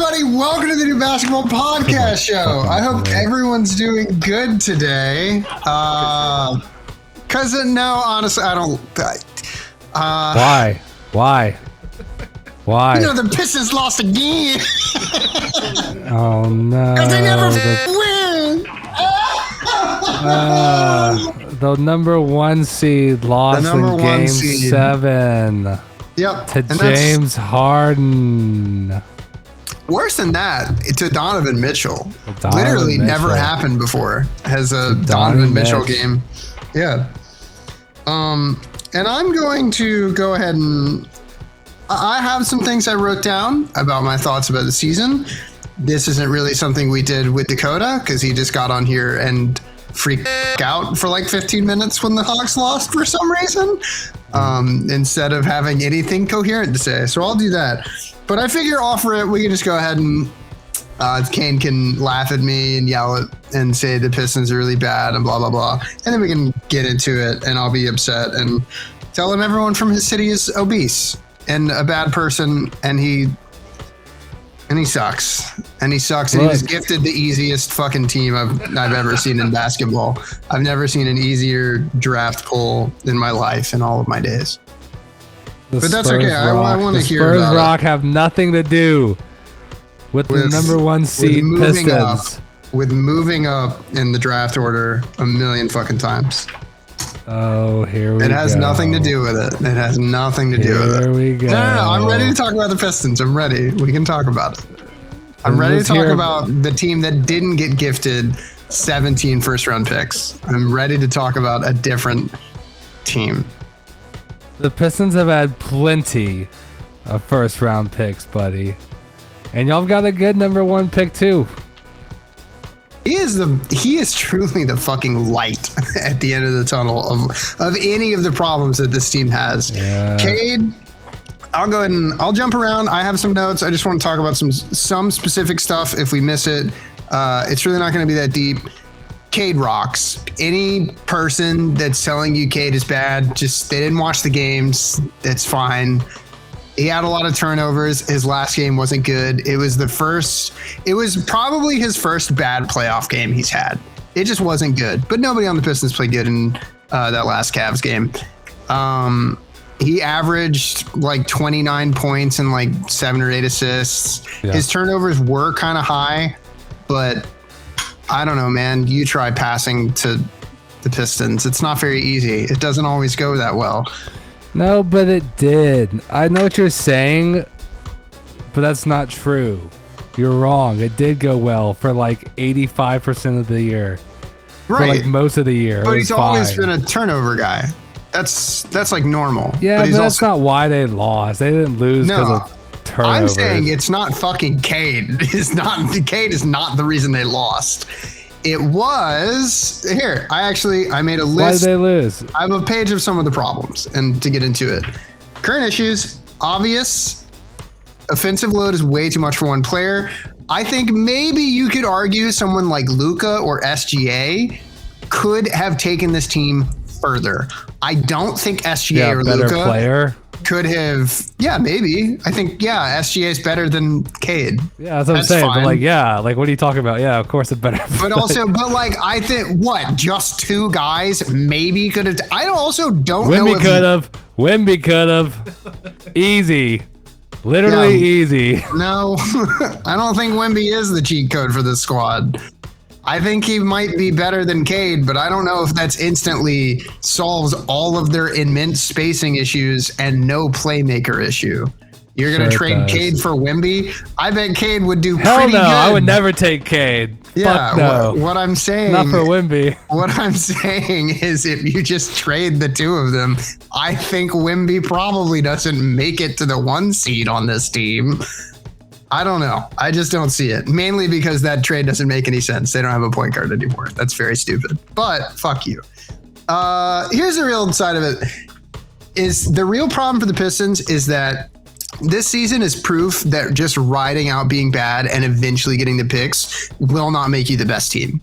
everybody. Welcome to the New Basketball Podcast Show. I hope everyone's doing good today. Because no, honestly, I don't. Why? You know, the Pistons lost again. Oh, no. Because they never win. The number one seed lost in Game 7. Yep. To James Harden. Worse than that, to Donovan Mitchell. Literally never happened before. Has a Donovan Mitchell game. Yeah. And I'm going to go ahead and I have some things I wrote down about my thoughts about the season. This isn't really something we did with Dakota because he just got on here and freaked out for like 15 minutes when the Hawks lost for some reason, instead of having anything coherent to say. So I'll do that. But I figure offer it, we can just go ahead and Kane can laugh at me and yell it and say the Pistons are really bad and blah, blah, blah. And then we can get into it and I'll be upset and tell him everyone from his city is obese and a bad person and he sucks. And he sucks. And he was gifted the easiest fucking team I've ever seen in basketball. I've never seen an easier draft pool in my life in all of my days. But that's okay. I want to hear about it. Spurs Rock have nothing to do with the number one seed Pistons. With moving up in the draft order a million fucking times. Oh, here we go. It has nothing to do with it. It has nothing to do with it. Here we go. No. I'm ready to talk about the Pistons. I'm ready. We can talk about it. I'm ready to talk about the team that didn't get gifted 17 first-round picks. I'm ready to talk about a different team. The Pistons have had plenty of first-round picks, buddy. And y'all got a good number one pick, too. He is truly the fucking light at the end of the tunnel of any of the problems that this team has. Yeah. Cade, I'll go ahead and I'll jump around. I have some notes. I just want to talk about some specific stuff. If we miss it, it's really not going to be that deep. Cade rocks. Any person that's telling you Cade is bad, just they didn't watch the games. That's fine. He had a lot of turnovers. His last game wasn't good. It was probably his first bad playoff game he's had. It just wasn't good. But nobody on the Pistons played good in that last Cavs game. He averaged like 29 points and like 7 or 8 assists. Yeah. His turnovers were kind of high, but I don't know, man. You try passing to the Pistons. It's not very easy. It doesn't always go that well. No, but it did. I know what you're saying, but that's not true. You're wrong. It did go well for like 85% of the year. Right. For like most of the year. But he's always been a turnover guy. That's like normal. Yeah, but that's not why they lost. They didn't lose because of turnovers. I'm saying it's not fucking Cade. Cade is not the reason they lost. It was here. I made a list. Why did they lose? I have a page of some of the problems, and to get into it, current issues, obvious. Offensive load is way too much for one player. I think maybe you could argue someone like Luka or SGA could have taken this team further. I don't think SGA or Luka player could have. Yeah, maybe. I think SGA is better than Cade. Yeah, that's what I'm saying. Fine. But what are you talking about? Yeah, of course it's better. But I think just 2 guys maybe could have. I also don't know. Wemby could have. Easy. Literally easy. No, I don't think Wemby is the cheat code for this squad. I think he might be better than Cade, but I don't know if that's instantly solves all of their immense spacing issues and no playmaker issue. You're going to trade Cade for Wemby? I bet Cade would do pretty good. I would never take Cade. Yeah, Fuck no. What I'm saying... Not for Wemby. What I'm saying is if you just trade the 2 of them, I think Wemby probably doesn't make it to the 1 seed on this team. I don't know. I just don't see it. Mainly because that trade doesn't make any sense. They don't have a point guard anymore. That's very stupid. But fuck you. Here's the real side of it. Is the real problem for the Pistons is that this season is proof that just riding out being bad and eventually getting the picks will not make you the best team.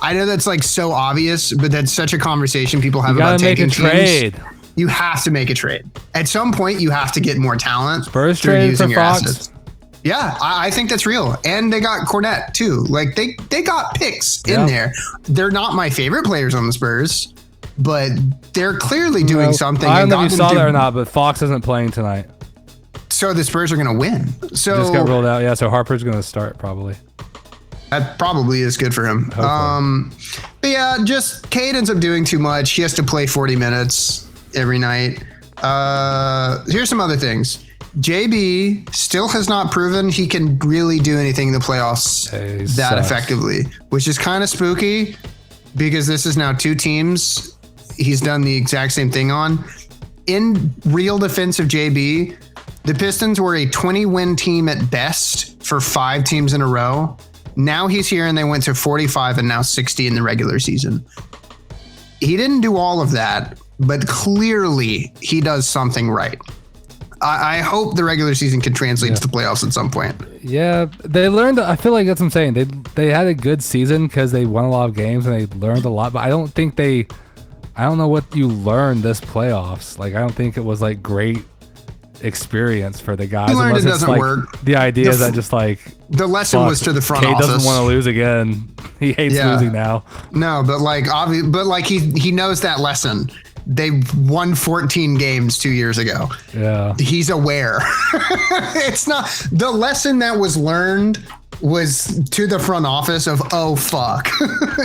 I know that's like so obvious, but that's such a conversation people have about taking teams. You gotta make a trade. You have to make a trade. At some point, you have to get more talent. Spurs trade for Fox. Assets. Yeah, I think that's real. And they got Cornette too. Like they got picks in there. They're not my favorite players on the Spurs, but they're clearly doing something. I don't know if you saw that or not, but Fox isn't playing tonight. So the Spurs are going to win. So just got ruled out. Yeah, so Harper's going to start probably. That probably is good for him. But yeah, just Cade ends up doing too much. He has to play 40 minutes every night. Here's some other things. JB still has not proven he can really do anything in the playoffs effectively, which is kind of spooky because this is now 2 teams he's done the exact same thing on. In real defense of JB, the Pistons were a 20-win team at best for 5 teams in a row. Now he's here and they went to 45 and now 60 in the regular season. He didn't do all of that, but clearly he does something right. I hope the regular season can translate to the playoffs at some point. Yeah, they learned. I feel like that's what I'm saying. They had a good season because they won a lot of games and they learned a lot. But I don't think I don't know what you learned this playoffs. Like I don't think it was like great experience for the guys. You learned it doesn't like work. The idea is that just like the lesson was to the front office. He doesn't want to lose again. He hates losing now. No, but like he knows that lesson. They won 14 games 2 years ago. Yeah. He's aware. It's not the lesson that was learned was to the front office of, oh, fuck.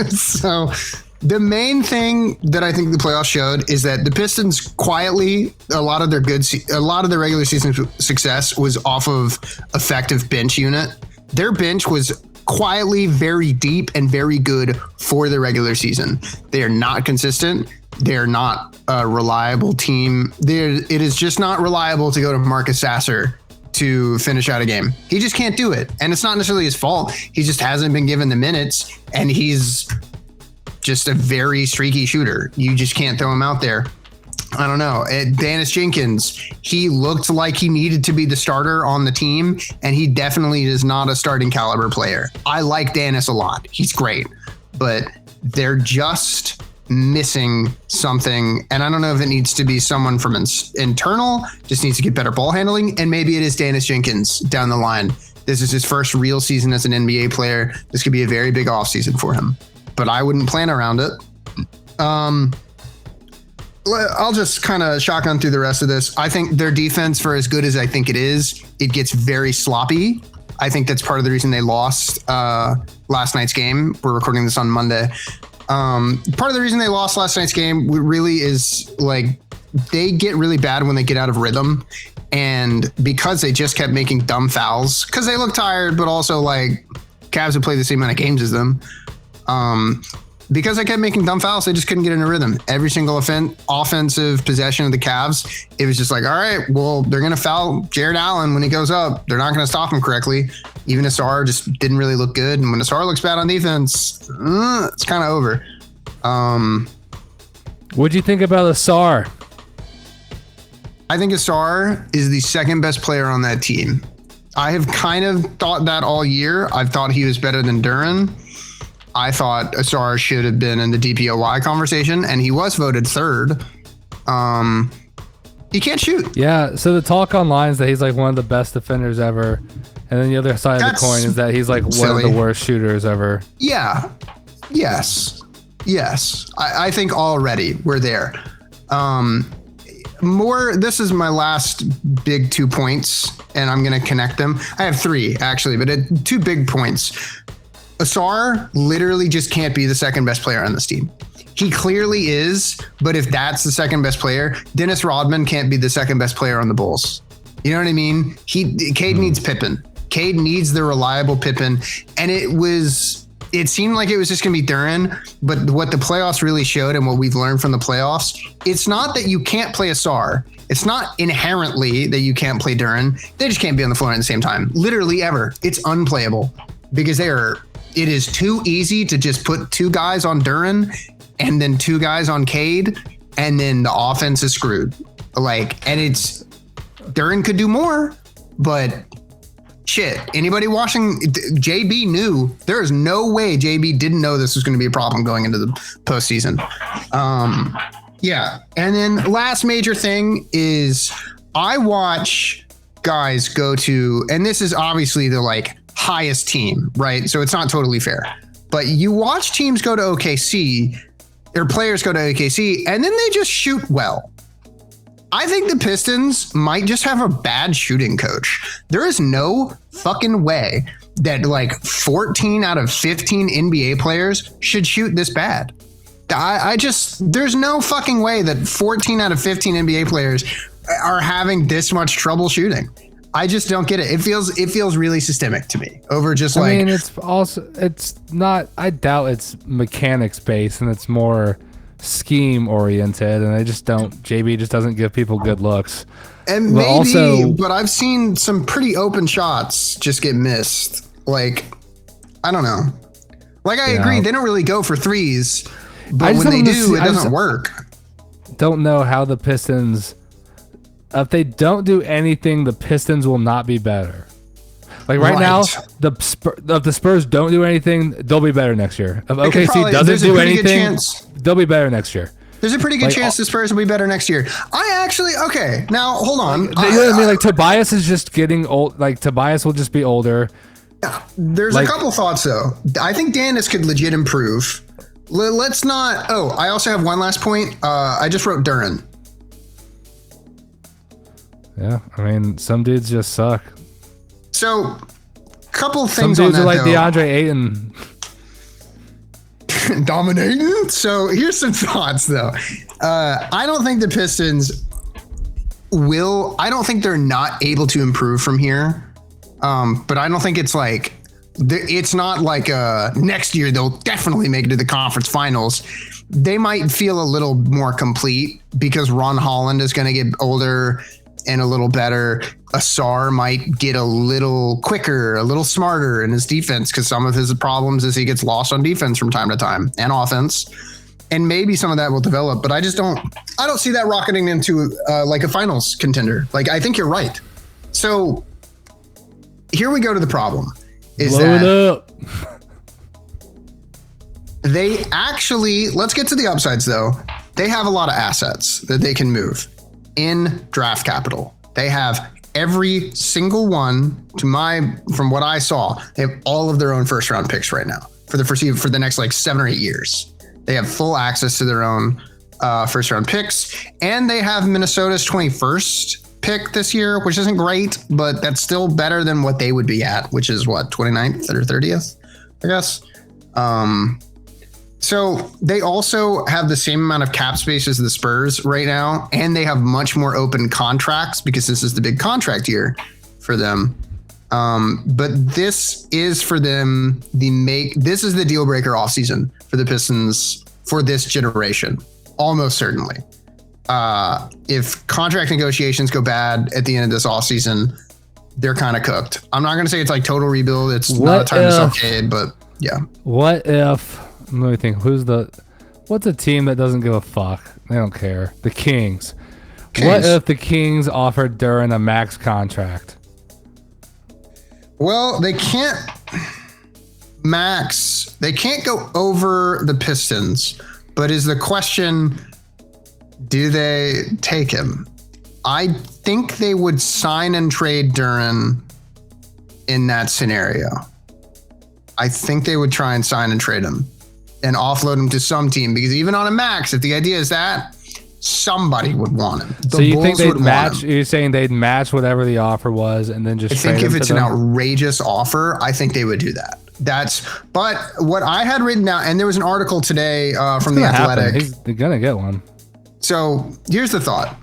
So the main thing that I think the playoffs showed is that the Pistons quietly, a lot of their regular season success was off of effective bench unit. Their bench was quietly very deep and very good for the regular season. They are not consistent. They're not a reliable team. It is just not reliable to go to Marcus Sasser to finish out a game. He just can't do it. And it's not necessarily his fault. He just hasn't been given the minutes and he's just a very streaky shooter. You just can't throw him out there. I don't know. Dennis Jenkins, he looked like he needed to be the starter on the team, and he definitely is not a starting caliber player. I like Dennis a lot. He's great, but they're just missing something. And I don't know if it needs to be someone from internal, just needs to get better ball handling. And maybe it is Dennis Jenkins down the line. This is his first real season as an NBA player. This could be a very big offseason for him, but I wouldn't plan around it. I'll just kind of shotgun through the rest of this. I think their defense, for as good as I think it is, it gets very sloppy. I think that's part of the reason they lost last night's game. We're recording this on Monday. Part of the reason they lost last night's game really is like they get really bad when they get out of rhythm. And because they just kept making dumb fouls, because they look tired, but also like Cavs have played the same amount of games as them. Because they kept making dumb fouls, they just couldn't get in a rhythm. Every single offensive possession of the Cavs, it was just like, all right, well, they're going to foul Jared Allen when he goes up. They're not going to stop him correctly. Even Asar just didn't really look good. And when Asar looks bad on defense, it's kind of over. What'd you think about Asar? I think Asar is the second best player on that team. I have kind of thought that all year. I've thought he was better than Duren. I thought Asar should have been in the DPOY conversation, and he was voted third. He can't shoot. Yeah, so the talk online is that he's like one of the best defenders ever, and then the other side of the coin is that he's like one of the worst shooters ever. Yeah. Yes. I think already we're there. This is my last big 2 points, and I'm going to connect them. I have 3, actually, but 2 big points. Asar literally just can't be the second best player on this team. He clearly is, but if that's the second best player, Dennis Rodman can't be the second best player on the Bulls. You know what I mean? Cade needs Pippen. Cade needs the reliable Pippen. And it seemed like it was just going to be Duren, but what the playoffs really showed and what we've learned from the playoffs, it's not that you can't play Asar. It's not inherently that you can't play Duren. They just can't be on the floor at the same time. Literally ever. It's unplayable because it is too easy to just put 2 guys on Duren and then 2 guys on Cade, and then the offense is screwed. Duren could do more, but shit, anybody watching, JB knew. There is no way JB didn't know this was going to be a problem going into the postseason. Yeah. And then last major thing is I watch guys go to, and this is obviously the like highest team, right? So it's not totally fair, but you watch teams go to OKC, their players go to OKC, and then they just shoot well. I think the Pistons might just have a bad shooting coach. There is no fucking way that like 14 out of 15 NBA players should shoot this bad. There's no fucking way that 14 out of 15 NBA players are having this much trouble shooting. I just don't get it. It feels really systemic to me over just like. I mean, it's not. I doubt it's mechanics based, and it's more scheme oriented. And JB just doesn't give people good looks. And but I've seen some pretty open shots just get missed. Like, I don't know. Like, I agree, they don't really go for threes, but when they do, it doesn't work. Don't know how the Pistons. If they don't do anything, the Pistons will not be better. Like right now, if the Spurs don't do anything, they'll be better next year. If OKC doesn't do anything, they'll be better next year. There's a pretty good chance the Spurs will be better next year. Now hold on. You know what I mean? Like Tobias is just getting old. Like Tobias will just be older. There's a couple thoughts though. I think Danis could legit improve. Let's not. Oh, I also have one last point. I just wrote Duren. Yeah, I mean, some dudes just suck. So, couple things on that, are like though. DeAndre Ayton. Dominating? So, here's some thoughts, though. I don't think the Pistons I don't think they're not able to improve from here. But I don't think it's like, it's not like next year they'll definitely make it to the conference finals. They might feel a little more complete because Ron Holland is going to get older and a little better. Asar might get a little quicker, a little smarter in his defense because some of his problems is he gets lost on defense from time to time and offense. And maybe some of that will develop, but I don't see that rocketing into like a finals contender. Like, I think you're right. So here we go to the problem. Blow it up. They actually, let's get to the upsides though. They have a lot of assets that they can move in draft capital. They have every single one from what I saw, they have all of their own first round picks right now for the next like 7 or 8 years. They have full access to their own first round picks, and they have Minnesota's 21st pick this year, which isn't great, but that's still better than what they would be at, which is what, 29th or 30th, I guess. So they also have the same amount of cap space as the Spurs right now, and they have much more open contracts because this is the big contract year for them. But this is for them this is the deal breaker offseason for the Pistons for this generation, almost certainly. If contract negotiations go bad at the end of this offseason, they're kind of cooked. I'm not going to say it's like total rebuild. It's not a time to sell Cade, but yeah. What if? Let me think. What's a team that doesn't give a fuck? They don't care. The Kings. What if the Kings offered Duren a max contract? Well, they can't max. They can't go over the Pistons. But is the question, do they take him? I think they would sign and trade Duren in that scenario. I think they would try and sign and trade him and offload him to some team, because even on a max, if the idea is that, somebody would want him. So you think they'd match? You're saying they'd match whatever the offer was and then just trade him? I think if it's an outrageous offer, I think they would do that. But what I had written down, and there was an article today from The Athletic. They're gonna get one. So here's the thought.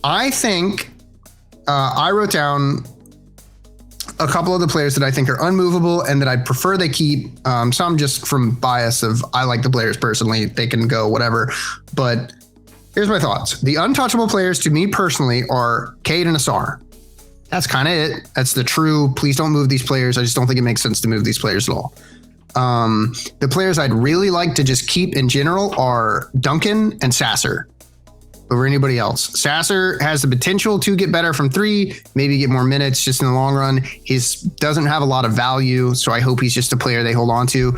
I think I wrote down a couple of the players that I think are unmovable and that I prefer they keep. Some just from bias of I like the players personally. They can go whatever. But here's my thoughts. The untouchable players to me personally are Cade and Asar. That's kind of it. That's the true, please don't move these players. I just don't think it makes sense to move these players at all. The players I'd really like to just keep in general are Duncan and Sasser over anybody else. Sasser has the potential to get better from 3, maybe get more minutes just in the long run. He doesn't have a lot of value, so I hope he's just a player they hold on to.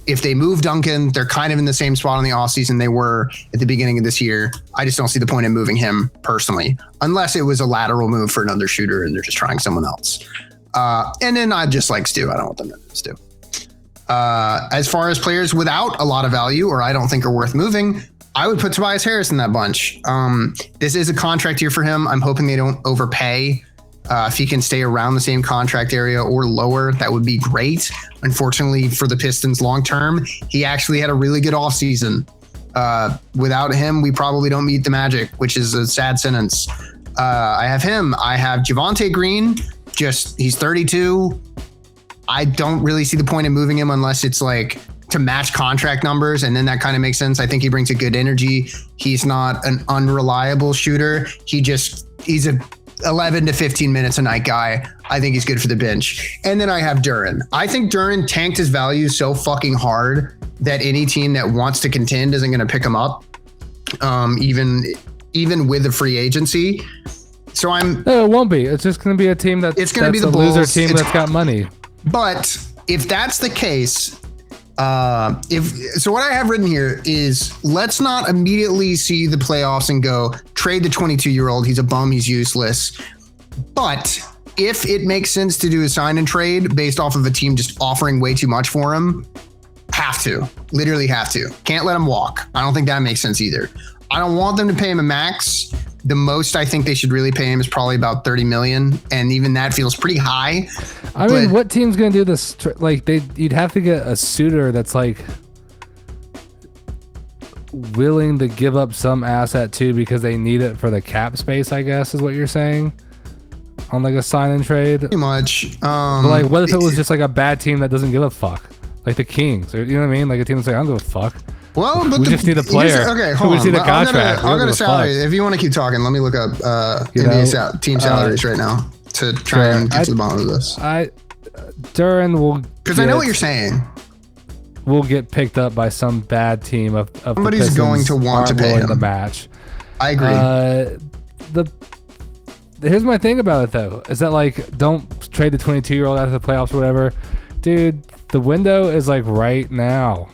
If they move Duncan, they're kind of in the same spot in the offseason they were at the beginning of this year. I just don't see the point in moving him personally, unless it was a lateral move for another shooter and they're just trying someone else. And then I just like Stu. I don't want them to move Stu. As far as players without a lot of value or I don't think are worth moving, I would put Tobias Harris in that bunch. This is a contract year for him. I'm hoping they don't overpay. If he can stay around the same contract area or lower, that would be great. Unfortunately for the Pistons long term, he actually had a really good offseason. Without him, we probably don't meet the Magic, which is a sad sentence. I have him. I have Javonte Green. He's 32. I don't really see the point in moving him unless it's like to match contract numbers, and then that kind of makes sense. I think he brings a good energy. He's not an unreliable shooter. He's a 11 to 15 minutes a night guy. I think he's good for the bench. And then I have Duren. I think Duren tanked his value so fucking hard that any team that wants to contend isn't going to pick him up, even with the free agency. So No, it won't be. It's just going to be a team it's going to be the loser team that's got money. But if that's the case, so what I have written here is let's not immediately see the playoffs and go trade the 22-year-old. He's a bum. He's useless. But if it makes sense to do a sign and trade based off of a team just offering way too much for him, literally have to. Can't let him walk. I don't think that makes sense either. I don't want them to pay him a max. The most I think they should really pay him is probably about $30 million, and even that feels pretty high. I mean, what team's gonna do this? You'd have to get a suitor that's like willing to give up some asset too because they need it for the cap space. I guess is what you're saying on like a sign and trade. Pretty much. But like, what if it was just like a bad team that doesn't give a fuck, like the Kings, or you know what I mean? Like a team that's like, I don't give a fuck. Well, but we just need a player. Okay, hold on. We just need a contract. I'll go to salary. If you want to keep talking, let me look up NBA team salaries right now to try and get to the bottom of this. Duren will, because I know what you're saying. Will get picked up by some bad team of somebody's going to want to pay him the match. I agree. Here's my thing about it though, is that like don't trade the 22-year-old out of the playoffs or whatever, dude. The window is like right now.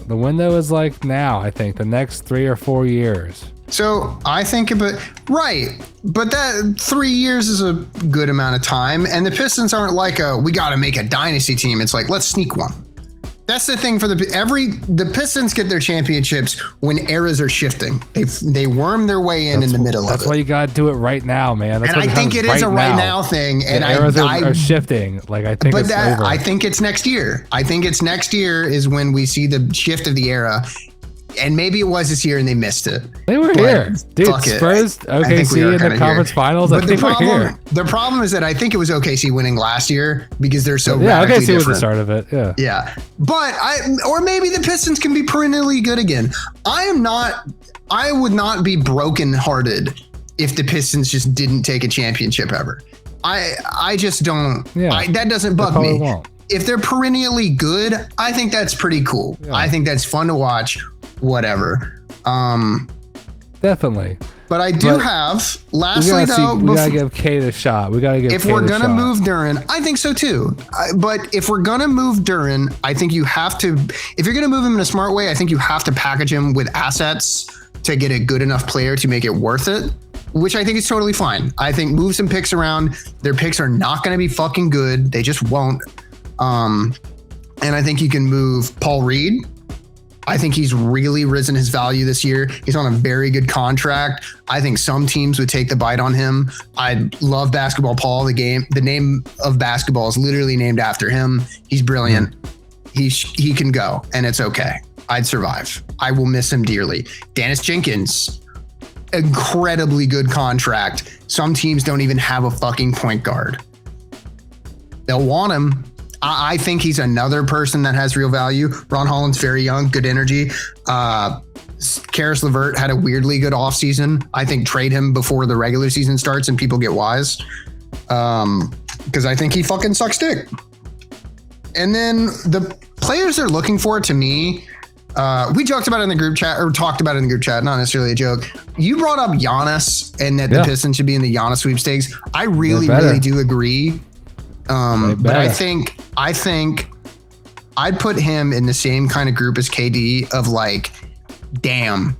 The window is like now, I think, the next 3 or 4 years. So I think but that 3 years is a good amount of time. And the Pistons aren't like we got to make a dynasty team. It's like, let's sneak one. That's the thing for the Pistons get their championships when eras are shifting. They worm their way in the middle of it. That's why you got to do it right now, man. And I think it is a right now thing. And eras are shifting. Like I think it's over. I think it's next year. I think it's next year is when we see the shift of the era. And maybe it was this year and they missed it. They were here. Dude, Spurs, OKC in the conference finals. But the problem is that I think it was OKC winning last year because they're so radically OKC different. was the start of it. Yeah. Yeah. But or maybe the Pistons can be perennially good again. I would not be brokenhearted if the Pistons just didn't take a championship ever. I just don't. Yeah. That doesn't bug me. Won't. If they're perennially good, I think that's pretty cool. Yeah. I think that's fun to watch. Whatever. Definitely. But I do have, lastly though, we gotta give Kate a shot. If we're gonna move Duren, I think so too. But if we're gonna move Duren, I think you have to, if you're gonna move him in a smart way, I think you have to package him with assets to get a good enough player to make it worth it, which I think is totally fine. I think move some picks around. Their picks are not gonna be fucking good. They just won't. And I think you can move Paul Reed. I think he's really risen his value this year. He's on a very good contract. I think some teams would take the bite on him. I love Basketball Paul. The name of basketball is literally named after him. He's brilliant. He can go, and it's okay. I'd survive. I will miss him dearly. Dennis Jenkins, incredibly good contract. Some teams don't even have a fucking point guard. They'll want him. I think he's another person that has real value. Ron Holland's very young, good energy. Karis LeVert had a weirdly good offseason. I think trade him before the regular season starts and people get wise. Because I think he fucking sucks dick. And then the players they're looking for, to me, we joked about it in the group chat, or talked about it in the group chat, not necessarily a joke. You brought up Giannis and that the Pistons should be in the Giannis sweepstakes. I really do agree. But I think I'd put him in the same kind of group as KD of like, damn,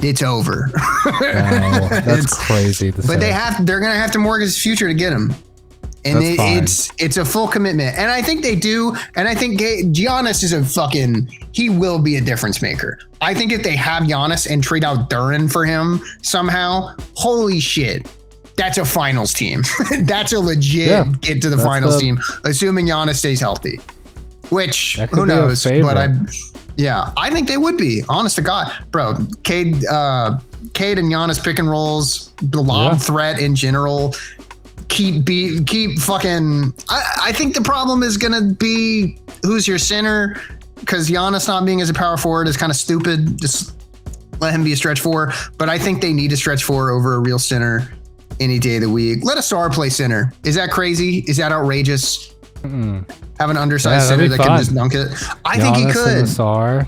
it's over. No, that's crazy to say. But they're gonna have to mortgage his future to get him. And it's a full commitment. And I think they do. And I think Giannis is he will be a difference maker. I think if they have Giannis and trade out Duren for him somehow, holy shit, that's a finals team. That's a legit get to the finals team, assuming Giannis stays healthy. Which, who knows? But I think they would be. Honest to God. Bro, Cade and Giannis pick and rolls, the lob threat in general. Keep fucking. I think the problem is gonna be who's your center, because Giannis not being as a power forward is kind of stupid. Just let him be a stretch four. But I think they need a stretch four over a real center any day of the week. Let a star play center. Is that crazy? Is that outrageous? Have an undersized center that can just dunk it. I think he could. And Sar.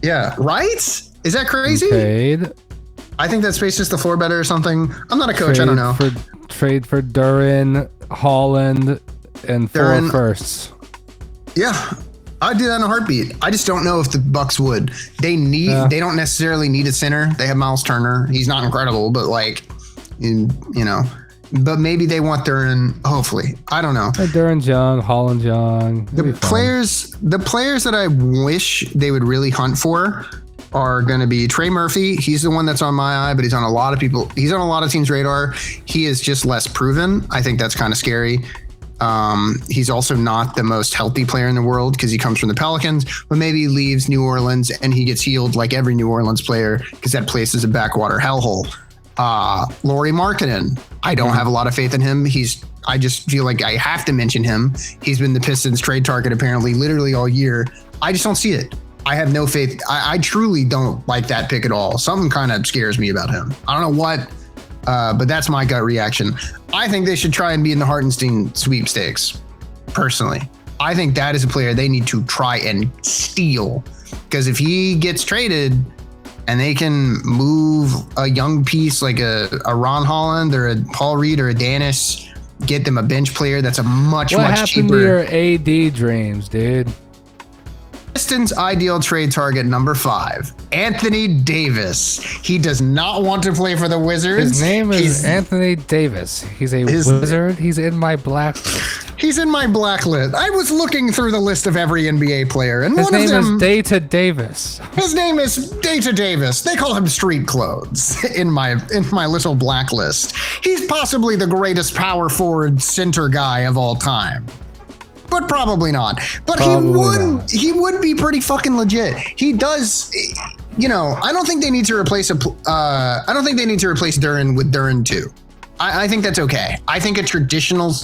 Yeah, right? Is that crazy? Trade. I think that spaces the floor better or something. I'm not a coach. I don't know. Trade for Duren, Holland, and 4 firsts. Yeah, I'd do that in a heartbeat. I just don't know if the Bucks would. They don't necessarily need a center. They have Miles Turner. He's not incredible, but like, you know. But maybe they want Duren. Hopefully, I don't know. Duren young, Holland young. The players that I wish they would really hunt for are going to be Trey Murphy. He's the one that's on my eye, but he's on a lot of teams' radar. He is just less proven. I think that's kind of scary. He's also not the most healthy player in the world because he comes from the Pelicans, but maybe he leaves New Orleans and he gets healed like every New Orleans player because that place is a backwater hellhole. Lauri Markkanen. I don't have a lot of faith in him. I just feel like I have to mention him. He's been the Pistons trade target apparently literally all year. I just don't see it. I have no faith. I truly don't like that pick at all. Something kind of scares me about him. I don't know what, but that's my gut reaction. I think they should try and be in the Hartenstein sweepstakes, personally. I think that is a player they need to try and steal, because if he gets traded and they can move a young piece like a Ron Holland or a Paul Reed or a Danis, get them a bench player that's a much cheaper. What happened to your AD dreams, dude? Pistons ideal trade target number 5, Anthony Davis. He does not want to play for the Wizards. His name is Anthony Davis. He's a Wizard. He's in my blacklist. He's in my blacklist. I was looking through the list of every NBA player, and his name is Data Davis. His name is Data Davis. They call him street clothes in my little blacklist. He's possibly the greatest power forward center guy of all time. But probably not. But he would be pretty fucking legit. He does, I don't think they need to replace Duren with Duren 2. I think that's okay. I think a traditional,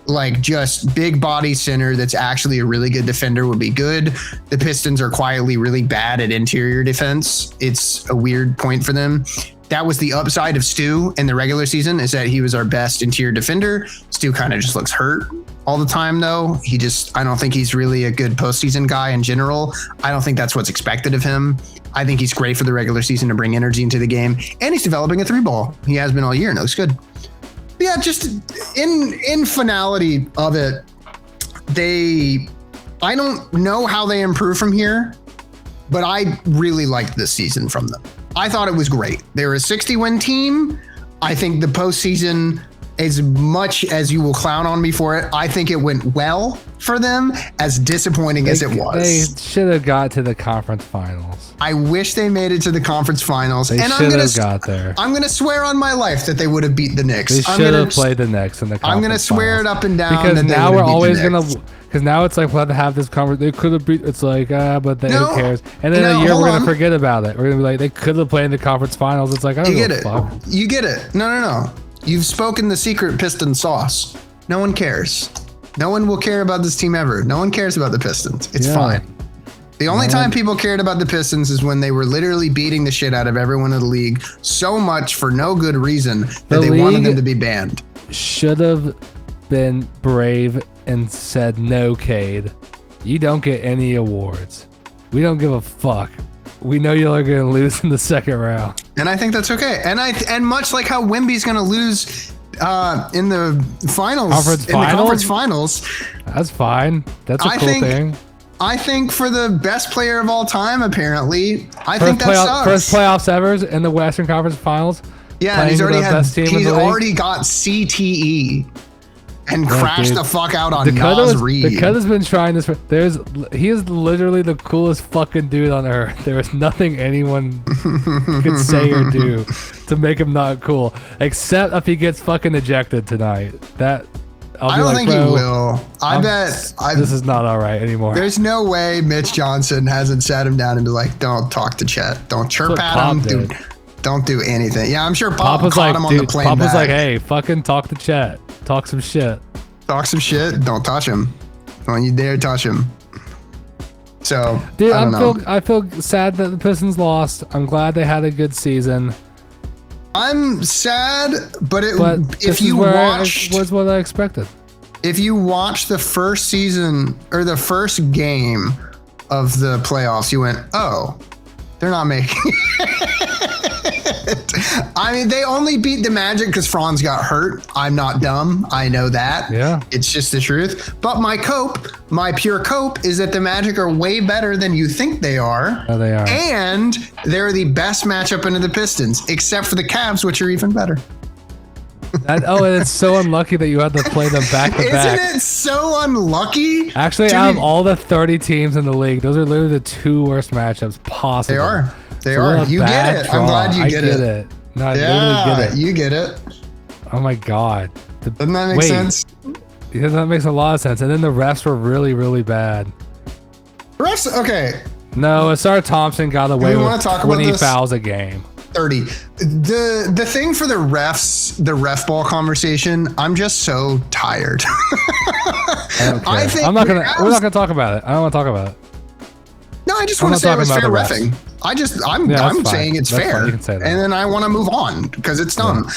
like, just big body center that's actually a really good defender would be good. The Pistons are quietly really bad at interior defense. It's a weird point for them. That was the upside of Stu in the regular season, is that he was our best interior defender. Stu kind of just looks hurt all the time, though. I don't think he's really a good postseason guy in general. I don't think that's what's expected of him. I think he's great for the regular season to bring energy into the game, and he's developing a 3-ball. He has been all year, and it looks good. But yeah, just in finality of it, I don't know how they improve from here, but I really liked this season from them. I thought it was great. They were a 60-win team. I think the postseason, as much as you will clown on me for it, I think it went well for them, as disappointing as it was. They should have got to the conference finals. I wish they made it to the conference finals. They should have got there. I'm going to swear on my life that they would have beat the Knicks. They should have played the Knicks in the conference finals. I'm going to swear it up and down. Because now we're always going to... Because now it's like we'll have to have this conference. They could have beat. It's like, who cares? And then in a year we're gonna forget about it. We're gonna be like, they could have played in the conference finals. It's like, I don't give a fuck. You get it. No. You've spoken the secret Piston sauce. No one cares. No one will care about this team ever. No one cares about the Pistons. It's fine. The only time people cared about the Pistons is when they were literally beating the shit out of everyone in the league so much for no good reason that they wanted them to be banned. Should have been brave and said, no, Cade, you don't get any awards. We don't give a fuck. We know you're going to lose in the second round. And I think that's okay. And much like how Wemby's going to lose in the finals, Conference in the conference finals. That's fine. That's a cool thing. I think for the best player of all time, apparently, I think that sucks. First playoffs ever in the Western Conference Finals. Yeah, and he's already got CTE and crashed the fuck out on Nas Reed. The Cut has been trying this. He is literally the coolest fucking dude on earth. There is nothing anyone could say or do to make him not cool, except if he gets fucking ejected tonight. I don't think he will. I bet this is not all right anymore. There's no way Mitch Johnson hasn't sat him down and be like, "Don't talk to Chet. Don't chirp at him. Don't do anything." Yeah, I'm sure Pop caught him on the plane. Pop was like, "Hey, fucking talk to Chet. Talk some shit. Talk some shit. Don't touch him. Don't you dare touch him." So, dude, I feel sad that the Pistons lost. I'm glad they had a good season. I'm sad, but if you watched, was what I expected. If you watch the first season or the first game of the playoffs, you went, "Oh, they're not making it." I mean, they only beat the Magic because Franz got hurt. I'm not dumb. I know that. Yeah. It's just the truth. But my pure cope is that the Magic are way better than you think they are. Oh, they are. And they're the best matchup into the Pistons, except for the Cavs, which are even better. And it's so unlucky that you had to play them back to back. Isn't it so unlucky? Actually, out of all the 30 teams in the league, those are literally the two worst matchups possible. They are. They are. You get it. I'm glad you get it. No, I literally get it. You get it. Oh my God. Doesn't that make sense? Yeah, that makes a lot of sense. And then the refs were really, really bad. Refs, okay. No, Asar Thompson got away with 20 fouls a game. 30. The thing for the refs, the ref ball conversation, I'm just so tired. I think we're not gonna talk about it. I don't want to talk about it. No, I just want to say it was fair reffing. I'm saying it's fair. You can say that. And then I want to move on because it's dumb.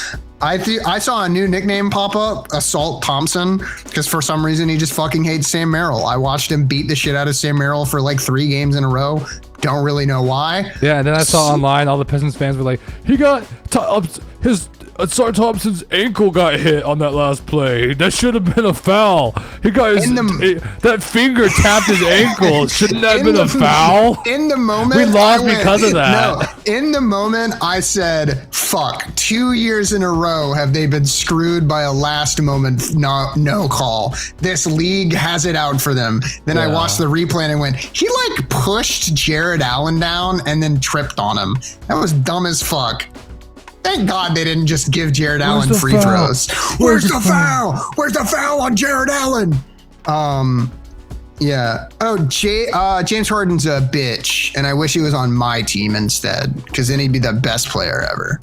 Yeah. I saw a new nickname pop up, Assault Thompson, because for some reason he just fucking hates Sam Merrill. I watched him beat the shit out of Sam Merrill for like 3 games in a row. Don't really know why. Yeah, and then I saw online all the Pistons fans were like, he got his Asar Thompson's ankle got hit on that last play. That should have been a foul. He got that finger tapped his ankle. Shouldn't that have been a foul? In the moment, we lost because of that. No, in the moment, I said, "Fuck! 2 years in a row have they been screwed by a last moment no call. This league has it out for them." Then I watched the replay and I went, "He like pushed Jared Allen down and then tripped on him. That was dumb as fuck." Thank God they didn't just give Jared Allen free throws. Where's the foul? Where's the foul on Jared Allen? Yeah. Oh, James Harden's a bitch, and I wish he was on my team instead, because then he'd be the best player ever.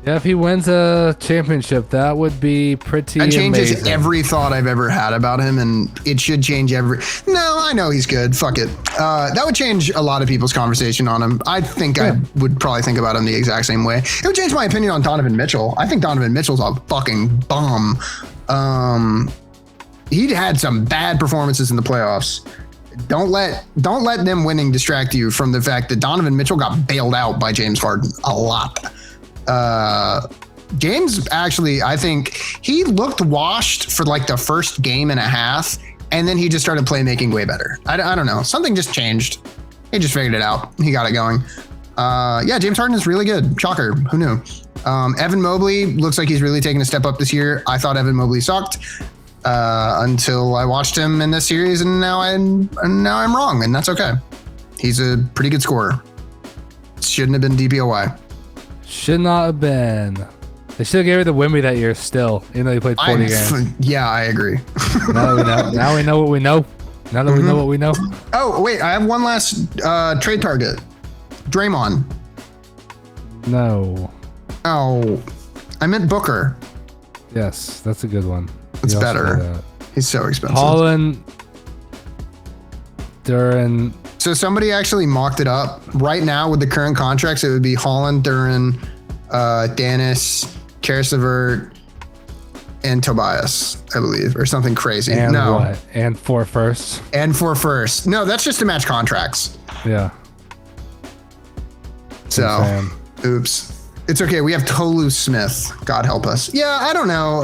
Yeah, if he wins a championship, that would be pretty amazing. That changes every thought I've ever had about him, and it should change No, I know he's good. Fuck it. That would change a lot of people's conversation on him. I think I would probably think about him the exact same way. It would change my opinion on Donovan Mitchell. I think Donovan Mitchell's a fucking bum. He had some bad performances in the playoffs. Don't let them winning distract you from the fact that Donovan Mitchell got bailed out by James Harden a lot. James actually, I think he looked washed for like the first game and a half, and then he just started playmaking way better. I don't know. Something just changed. He just figured it out. He got it going. Yeah, James Harden is really good. Shocker. Who knew? Evan Mobley looks like he's really taking a step up this year. I thought Evan Mobley sucked until I watched him in this series, and now I'm wrong, and that's okay. He's a pretty good scorer. Shouldn't have been DPOY. Should not have been. They should have gave it to Wemby that year still, even though he played 40 games. Yeah, I agree. Now we know what we know. Now that we know what we know. Oh, wait, I have one last trade target. Draymond. No. Oh, I meant Booker. Yes, that's a good one. It's better. He's so expensive. Holland, Duran. So somebody actually mocked it up. Right now with the current contracts, it would be Holland, Duran, Dennis, Karsavert, and Tobias, I believe, or something crazy. And what? And 4 firsts. And 4 firsts. No, that's just to match contracts. Yeah. So, oops. It's okay. We have Tolu Smith. God help us. Yeah, I don't know.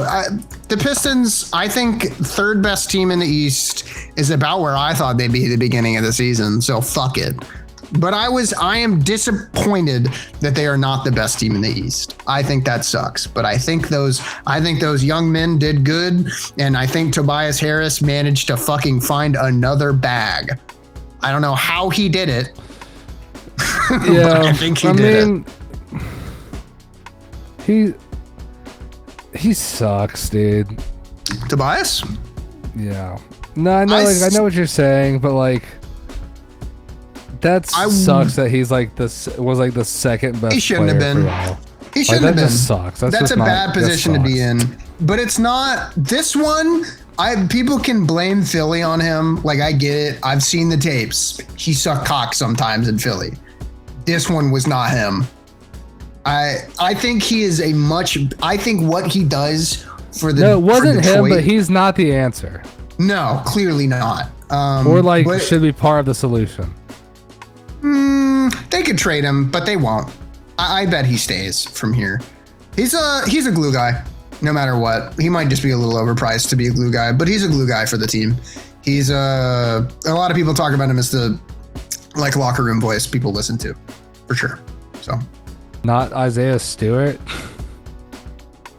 The Pistons, I think third best team in the East is about where I thought they'd be at the beginning of the season. So fuck it. But I am disappointed that they are not the best team in the East. I think that sucks. But I think those young men did good. And I think Tobias Harris managed to fucking find another bag. I don't know how he did it. Yeah, I think he did it. He sucks, dude. Tobias? Yeah. No, I know. I know what you're saying, but like, that sucks that he's like this was like the second best. He shouldn't have been. He shouldn't have been. That just sucks. That's a bad position to be in. But it's not this one. People can blame Philly on him. Like, I get it. I've seen the tapes. He sucked cock sometimes in Philly. This one was not him. I think he is I think what he does for the. No, it wasn't him, but he's not the answer. No, clearly not. Or like should be part of the solution. They could trade him, but they won't. I bet he stays from here. He's a glue guy, no matter what. He might just be a little overpriced to be a glue guy, but he's a glue guy for the team. He's a lot of people talk about him as the like locker room voice people listen to, for sure. So. Not Isaiah Stewart.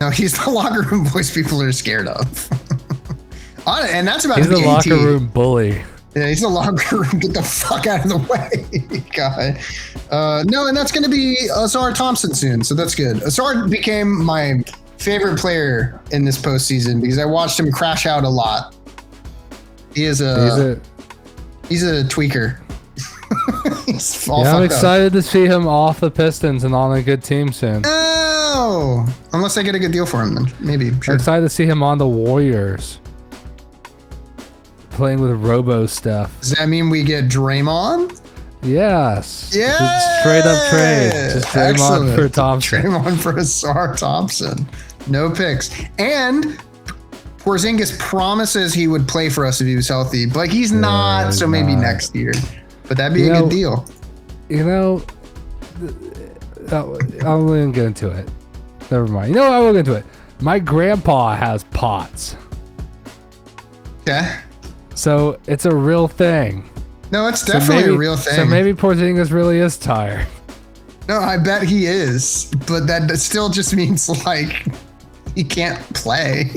No, he's the locker room voice people are scared of. And that's about he's the locker room bully. Yeah, he's the locker room. Get the fuck out of the way, guy. No, and that's going to be Azar Thompson soon, so that's good. Azar became my favorite player in this postseason because I watched him crash out a lot. He's a tweaker. I'm excited to see him off the Pistons and on a good team soon. No, unless I get a good deal for him, then maybe. Sure. I'm excited to see him on the Warriors, playing with Robo stuff. Does that mean we get Draymond? Yes. Yeah. Straight up trade. Just Draymond for Thompson. Draymond for Azar Thompson. No picks. And Porzingis promises he would play for us if he was healthy, but he's not. So maybe next year. But that'd be a good deal. You know, I won't even get into it. Never mind. You know what? I will get into it. My grandpa has POTS. Yeah. So it's a real thing. No, it's definitely a real thing. So maybe Porzingis really is tired. No, I bet he is. But that still just means like he can't play.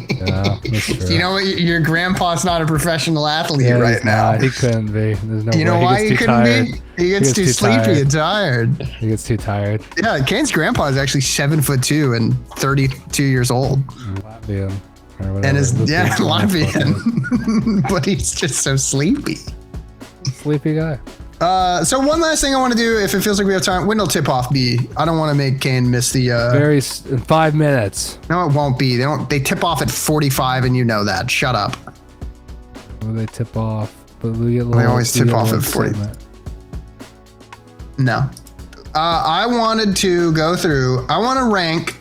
Yeah, that's true. You know what? Your grandpa's not a professional athlete right now. He couldn't be. There's no way. You know why he couldn't be? He gets too sleepy and tired. He gets too tired. Yeah, Kane's grandpa is actually 7'2" and 32 years old. Latvian. And is Latvian. But he's just so sleepy. Sleepy guy. So one last thing I want to do, if it feels like we have time, when will tip-off be? I don't want to make Kane miss the... in 5 minutes. No, it won't be. They tip off at 45, and you know that. Shut up. When they tip off, but they always tip off at 40. No. I wanted to go through... I want to rank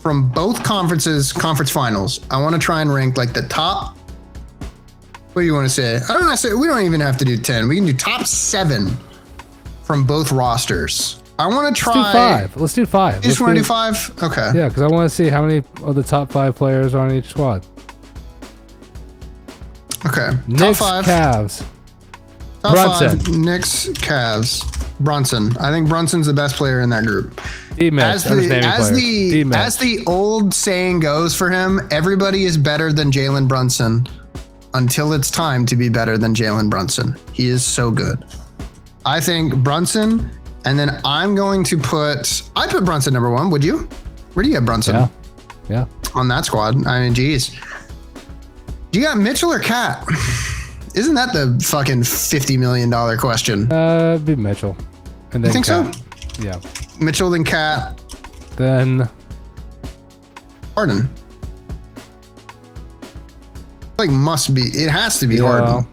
from both conference finals. I want to try and rank like the top... What do you want to say? I don't know. We don't even have to do 10. We can do top 7 from both rosters. I want to try. Let's do 5. You just want to do 5? Okay. Yeah, because I want to see how many of the top 5 players are on each squad. Okay. Knicks, top 5. Cavs. Top Brunson. 5. Knicks, Cavs. Brunson. I think Brunson's the best player in that group. As the old saying goes for him, everybody is better than Jalen Brunson. Until it's time to be better than Jalen Brunson. He is so good. I think Brunson, and then I'm going to I'd put Brunson number 1. Would you? Where do you have Brunson? Yeah. On that squad. I mean, geez. You got Mitchell or Cat? Isn't that the fucking $50 million question? It'd be Mitchell. And then you think Cat. so? Yeah. Mitchell, then Cat. Then Harden. Like must be. It has to be Harden.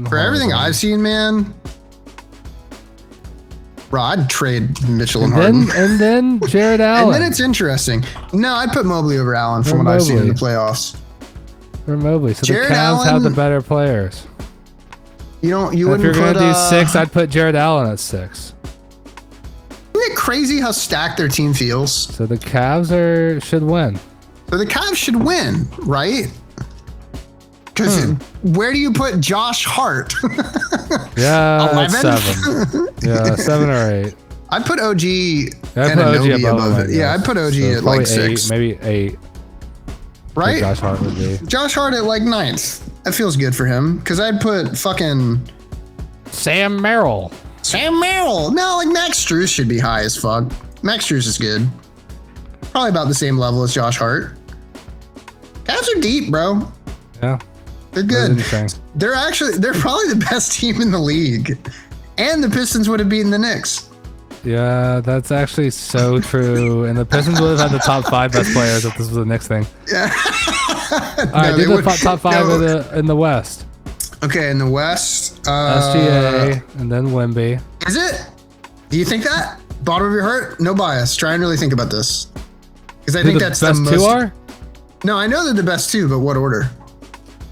For everything I've seen, man. Bro, I'd trade Mitchell and Harden. And then Jared Allen. And then it's interesting. No, I'd put Mobley over Allen from what I've seen in the playoffs. Or Mobley. So Jared the Cavs Allen, have the better players. You wouldn't if you're put gonna do 6, I'd put Jared Allen at 6. Isn't it crazy how stacked their team feels? So the Cavs should win. So the Cavs should win, right? Because where do you put Josh Hart? Yeah, 11? 7. Yeah, 7 or 8. I'd put OG and Anunoby above it. Yeah, I'd put OG at like 6. Maybe 8. Right? Josh Hart would be. Josh Hart at like 9th. That feels good for him. Because I'd put fucking Sam Merrill. No, like Max Strus should be high as fuck. Max Strus is good. Probably about the same level as Josh Hart. Cavs are deep, bro. Yeah. They're good. They're probably the best team in the league. And the Pistons would have beaten the Knicks. Yeah, that's actually so true. And the Pistons would have had the top 5 best players if this was the Knicks thing. Yeah. All right, do the top 5 in the West. Okay, in the West. SGA and then Wemby. Is it? Do you think that? Bottom of your heart? No bias. Try and really think about this. Because I think that's the most. 2 are? No, I know they're the best 2, but what order?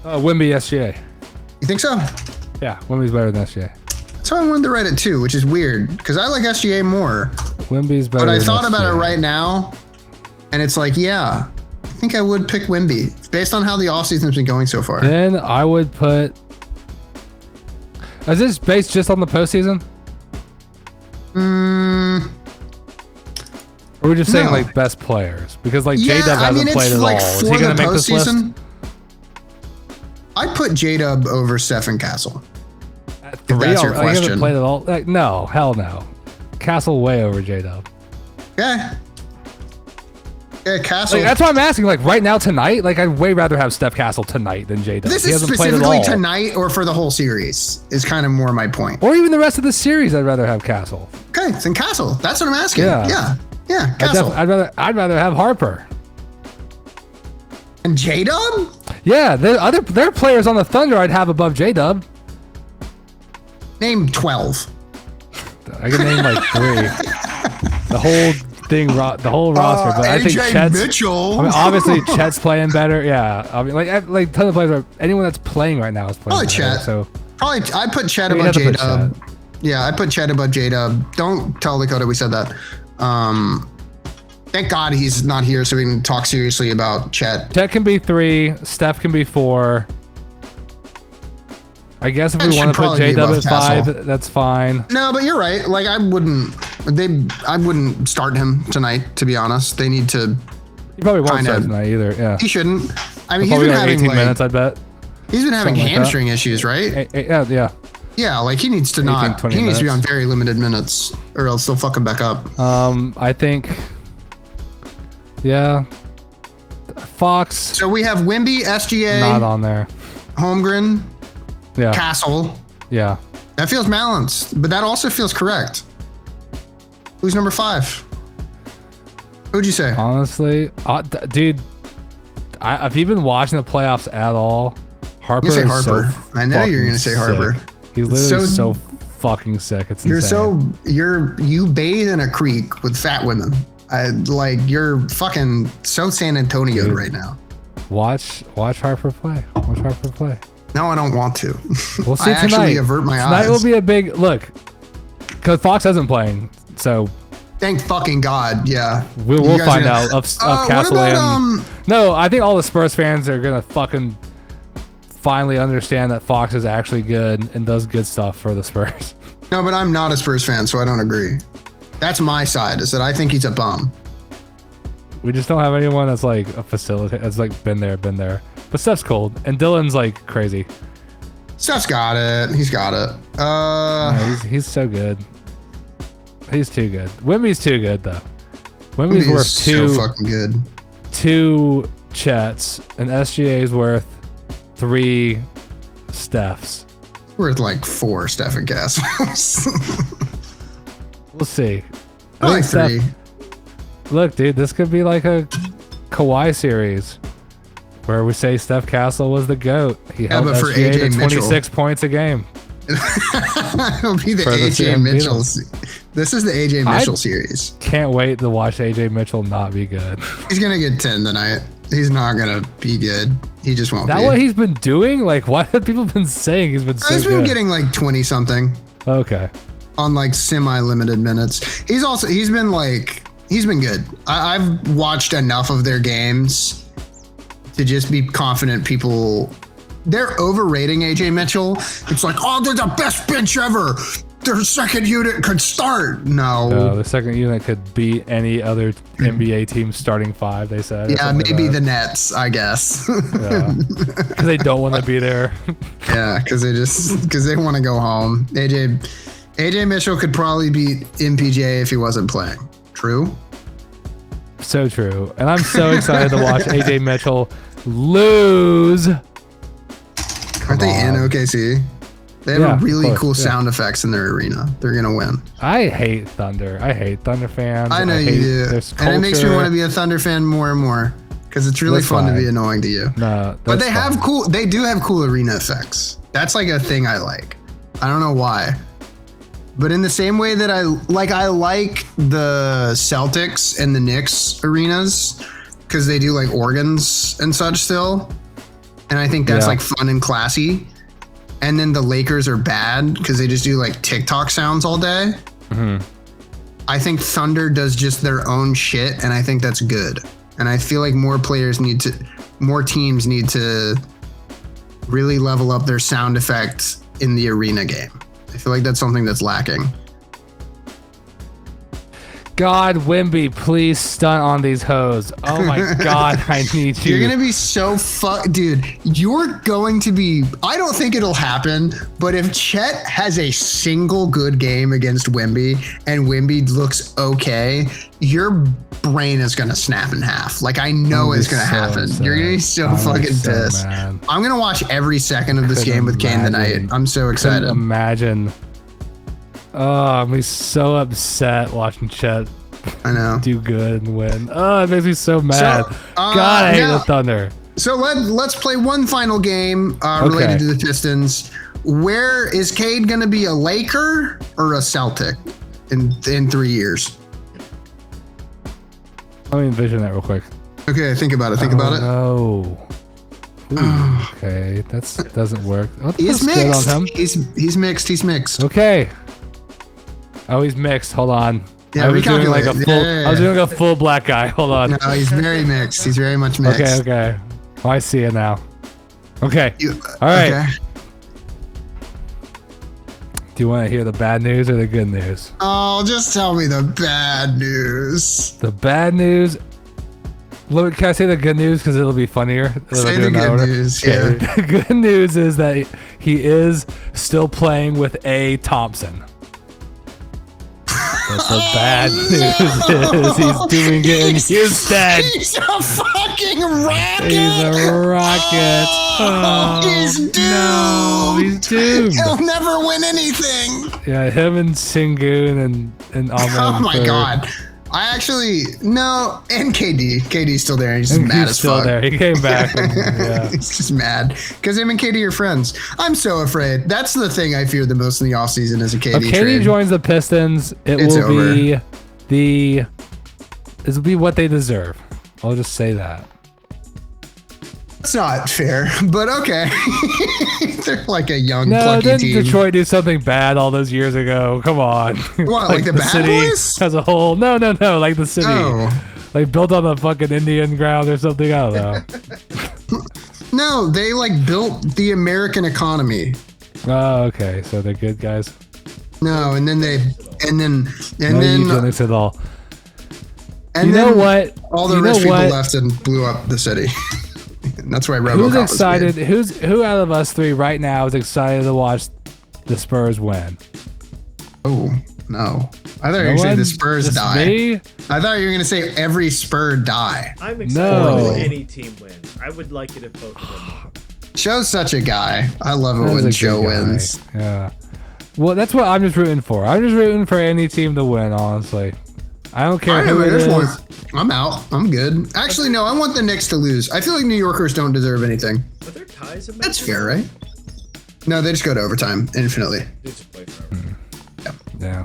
Wemby, SGA. You think so? Yeah, Wemby's better than SGA. So I wanted to write it 2, which is weird because I like SGA more. Wemby's better. But I thought about it right now, and it's like, yeah, I think I would pick Wemby based on how the offseason's been going so far. Then I would put. Is this based just on the postseason? Or are we just saying like best players? Because like J-Dub hasn't played at all. Is he going to make this list? I'd put J-Dub over Stephen Castle. If that's your question. He hasn't played at all? Like, no, hell no. Castle way over J-Dub. Yeah. Yeah, Castle. Like, that's why I'm asking. Like right now, tonight, like I'd way rather have Steph Castle tonight than J-Dub. This is specifically tonight or for the whole series is kind of more my point. Or even the rest of the series, I'd rather have Castle. Okay, then Castle. That's what I'm asking. Yeah, Castle. I'd rather have Harper. And J-Dub? Yeah, there are players on the Thunder I'd have above J-Dub. Name 12. I can name like 3. The whole thing, the whole roster. But I think Chet's. Mitchell. I mean, obviously Chet's playing better. Yeah, I mean, like ton of players. Anyone that's playing right now is playing. Probably better, Chet. So probably I'd put Chet above J-Dub. Yeah, I'd put Chet above J-Dub. Don't tell Dakota we said that. Thank God he's not here so we can talk seriously about Chet. Chet can be 3. Steph can be 4. I guess if we want to put J-Dub at 5, that's fine. No, but you're right. Like I wouldn't start him tonight. To be honest, they need to. He probably won't start tonight either. Yeah, he shouldn't. I mean, he's been having 18 minutes. I bet. He's been having hamstring issues, right? Yeah. Yeah, like he needs to not. He needs to be on very limited minutes, or else they'll fuck him back up. I think. Yeah. Fox. So we have Wemby, SGA. Not on there. Holmgren. Yeah. Castle. Yeah. That feels balanced, but that also feels correct. Who's number 5? Who'd you say? Honestly, dude, if you've been watching the playoffs at all, Harper. You say Harper. I know you're gonna say Harper. He's literally so fucking sick. It's insane. You bathe in a creek with fat women. You're fucking so San Antonio right now. Watch Harper play. Watch Harper play. No, I don't want to. We'll see tonight. Actually avert my eyes. Tonight will be a big look because Fox isn't playing. So thank fucking God. Yeah. We'll find out of Castle and no, I think all the Spurs fans are gonna fucking finally understand that Fox is actually good and does good stuff for the Spurs. No, but I'm not a Spurs fan, so I don't agree. That's my side, is that I think he's a bum. We just don't have anyone that's like a facilitator, that's like been there. But Steph's cold, and Dylan's like crazy. Steph's got it. He's got it. No, he's so good. He's too good. Wemby's too good though. Wemby's worth so fucking good. 2 Chets, and SGA's worth 3 Stephs. Worth like 4 Stephen Castles. We'll see. I like 3. Look, dude, this could be like a Kawhi series where we say Steph Castle was the GOAT. He held SGA to 26 points a game. It'll be the AJ Mitchell. This is the AJ Mitchell series. Can't wait to watch AJ Mitchell not be good. He's going to get 10 tonight. He's not going to be good. He just won't be. Is that what he's been doing? Like, what have people been saying? He's been so good. He's been getting like 20 something. Okay. on like semi-limited minutes. He's been good. I've watched enough of their games to just be confident they're overrating AJ Mitchell. It's like, oh, they're the best bench ever. Their second unit could start. No, the second unit could beat any other NBA team starting five, they said. Yeah, maybe the Nets, I guess. Yeah. Because they don't want to be there. Yeah, because they want to go home. AJ Mitchell could probably beat MPJ if he wasn't playing. True? So true. And I'm so excited to watch AJ Mitchell lose. Aren't they in OKC? They have really cool sound effects in their arena. They're going to win. I hate Thunder. I hate Thunder fans. I know you do. And it makes me want to be a Thunder fan more and more because it's really fun to be annoying to you. No, but they do have cool arena effects. That's like a thing I like. I don't know why. But in the same way that I like the Celtics and the Knicks arenas because they do like organs and such still. And I think that's like fun and classy. And then the Lakers are bad because they just do like TikTok sounds all day. Mm-hmm. I think Thunder does just their own shit. And I think that's good. And I feel like more teams need to really level up their sound effects in the arena game. I feel like that's something that's lacking. God, Wemby, please stunt on these hoes. Oh my God, I need you. You're going to be so dude, you're going to be, I don't think it'll happen, but if Chet has a single good game against Wemby and Wemby looks okay, your brain is going to snap in half. Like I know it's going to happen. Sad. You're going to be so fucking pissed. Mad. I'm going to watch every second of this game with Kane tonight. I'm so excited. Imagine. Oh, I'm gonna be so upset watching Chet do good and win. Oh, it makes me so mad. God, I hate the Thunder. So let's play one final game related to the Pistons. Where is Cade gonna be, a Laker or a Celtic in 3 years? Let me envision that real quick. Okay, think about it. No. Okay, that doesn't work. He's mixed. He's mixed. He's mixed. Okay. Oh, he's mixed. Hold on. Yeah, I was doing like a full. I was doing a full black guy. Hold on. No, he's very mixed. He's very much mixed. Okay. Oh, I see it now. Okay. All right. Okay. Do you want to hear the bad news or the good news? Oh, just tell me the bad news. The bad news. Can I say the good news because it'll be funnier? Say the good news. Yeah. The good news is that he is still playing with A. Thompson. But the bad news is he's doing it in Houston. He's a fucking rocket. He's a rocket. Oh, he's doomed. No, he's doomed. He'll never win anything. Yeah, him and Sengun and Ahmed. Oh my God. And KD. KD's still there. He's just mad as fuck. He's still there. He came back. He's just mad because him and KD are friends. I'm so afraid. That's the thing I fear the most in the offseason is a KD if KD joins the Pistons, this will be what they deserve. I'll just say that. That's not fair, but okay. They're like a young plucky didn't team. Detroit do something bad all those years ago? Come on. What, like the Bad city Boys? As a whole? No, like the city. Oh. Like built on the fucking Indian ground or something. I don't know. No, they like built the American economy. Oh, okay. So they're good guys. No, and then eugenics at all. And you know what? All the rich people left and blew up the city. And that's why RoboCop Who's excited? Who out of us three right now is excited to watch the Spurs win? Oh no! I thought you were going to say the Spurs die. Me? I thought you were going to say every Spur die. I'm excited if any team wins. I would like it if both of them win. Joe's such a guy. I love it when Joe wins. Yeah. Well, that's what I'm just rooting for. I'm just rooting for any team to win. Honestly, I don't care who it is. I'm out. I'm good. Actually, no. I want the Knicks to lose. I feel like New Yorkers don't deserve anything. Are there ties in That's fair, right? No, they just go to overtime infinitely. They just play forever. Yeah.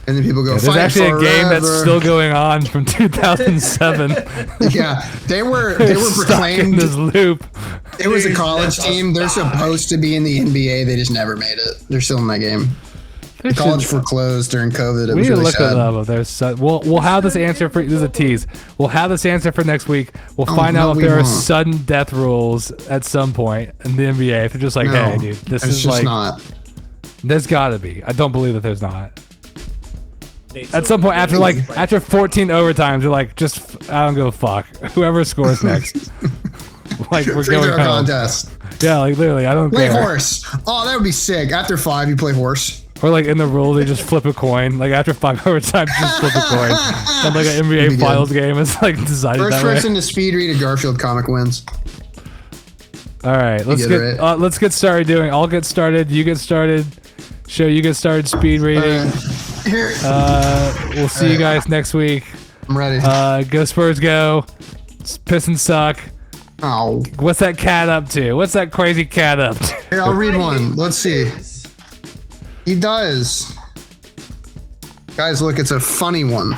And then people go, there's actually a game that's still going on from 2007. Yeah, they were proclaimed in this loop. It was a college team. They're supposed to be in the NBA. They just never made it. They're still in that game. college foreclosed during COVID. It We was need to really look sad. it up. If there's we'll have this answer for. This is a tease. We'll have this answer for next week. We'll find no, out if we there are won't. sudden death rules at some point in the NBA. If they're just like, No, hey, dude, this it's is just like, not. there's got to be. I don't believe that there's not. Nate's At so some point ridiculous. after 14 overtimes, you're like, I don't give a fuck. Whoever scores next. Like we're Free going throw home. contest. Yeah, like literally, I don't Play care. horse. Oh, that would be sick. After 5, you play horse. Or like in the rules, they just flip a coin. Like after 5 overtimes, just flip a coin. And like an That'd be NBA good. Finals game is like decided First that way. person to speed read a Garfield comic wins. All right, let's get get it right. let's get started doing. I'll get started. You get started. Show you get started. Speed reading. Here, We'll see you guys next week. I'm ready. Go Spurs, go. Pistons suck. Oh, What's that cat up to? What's that crazy cat up to? here, I'll read one. Let's see. He does. Guys, look, it's a funny one.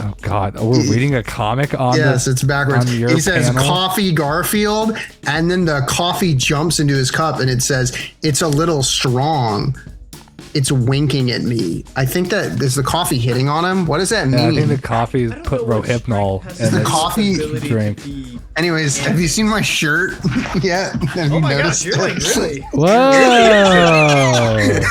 Oh God, we're reading a comic on Yes, it's backwards. on your He says panel? coffee Garfield, and then the coffee jumps into his cup and it says, "It's a little strong. It's winking at me." I think that is the coffee hitting on him. What does that Yeah, I mean? think the coffee put Rohypnol in the its coffee drink. Anyways, have you seen my shirt yet? Have Oh you my gosh, noticed? you're like really. Whoa!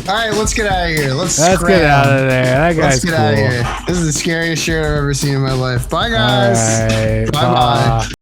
All right, let's get out of here. Let's Get scram. out of there. That Let's guy's get cool. out of here. This is the scariest shirt I've ever seen in my life. Bye, guys. All right, Bye-bye. bye.